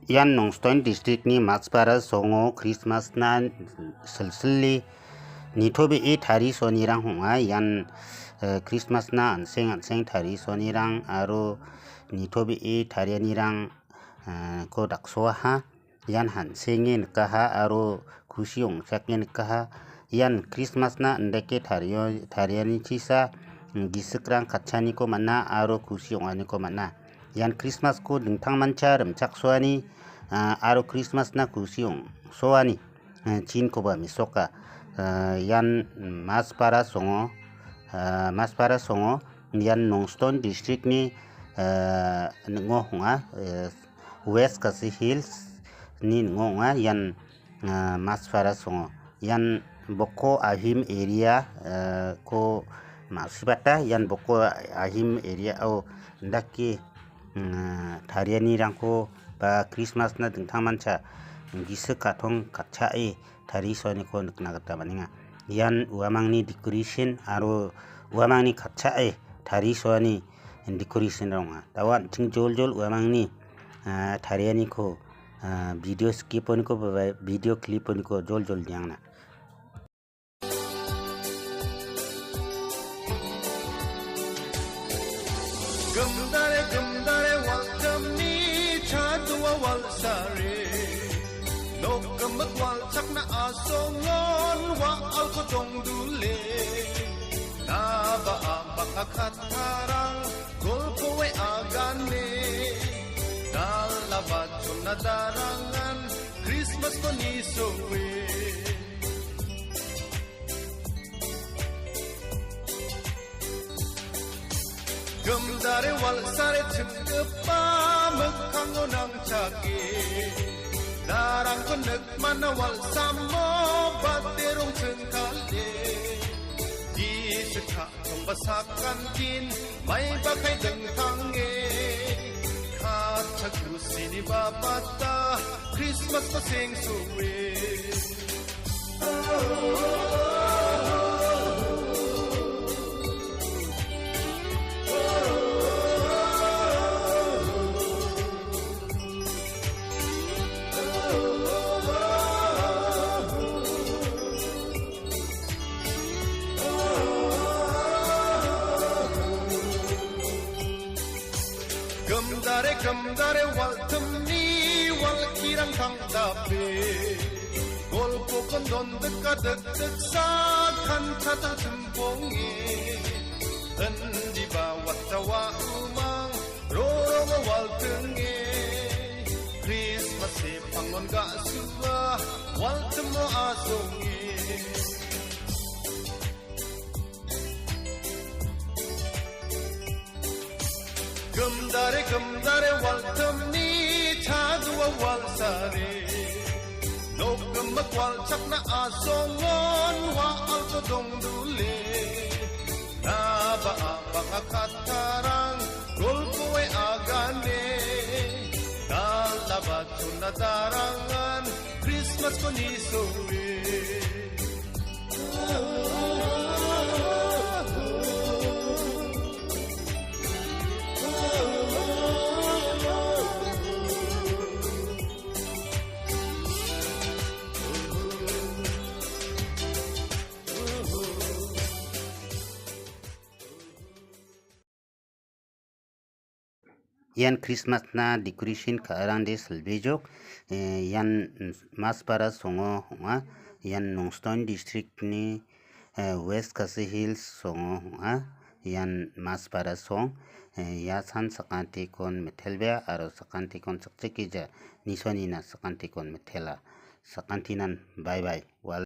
Yan Nongstoin district ni Maxpara Songo Christmas na silsili nitobe e thari sonirang honga yan Christmas na anseng thari sonirang aro nitobe e tharianirang ko dakso ha yan hansenge nkaha aro khusiong sakne nkaha yan Christmas na ndeke thariani chisa giskrang kachani ko mana aro khusiong ani ko mana yan Christmas ko dingthang mancha ramchaksoani aro Christmas na khusiong soani chin ko ba misoka yan Maxpara Songo yan Nongstoin district ni ngo honga West Khasi Hills ni ngo nga yan Maxpara Songo yan Boko Ahim area ko masibata yan Boko Ahim area au ndaki thariani rangko ba Christmas na dingthang mancha gise kathong kachae thari soni ko nakna gata maninga yan uamangni decoration aro uamangni kachae thari soni decoration ronga tawan ting jol uamangni thariani ko video skip on ko video clip on ko jol nyangna Gumdare waltamni chadwa walsare no gamat wal chakna asongon wa alko dongdule na ba bakakatharang golkowe agane dalabat sunadarangan Christmas ko ni sowe Gumdare walsare chukpa mukhango nang chake narang konek mana walsamo baterong chengkale di sekha thongbasakan kin mai bakai dengthange kha chakru sini babata Christmas ko sing suwe Gumdare waltamni walkirang thangdape golpo kondon dekat sa kan chata chumponge andi bawat tawa umang roro waltenge Christmas e pangon ga suwa waltmo asonge Gumdare waltamni chadwa walsare no gamat wal chakna asongon wa alko dongdule na ba bakakatharang golkowe agane dalabat sunadarangan Christmas ko ni sowe yan Christmas na decoration ka arande selbejok yan Maxpara Songo honga yan Nongstoin district ni West Khasi Hills Songo honga yan Maxpara Song ya san sakanti kon methelbea aro sakanti kon sakchekija nisoni na sakanti kon methela sakantinan bye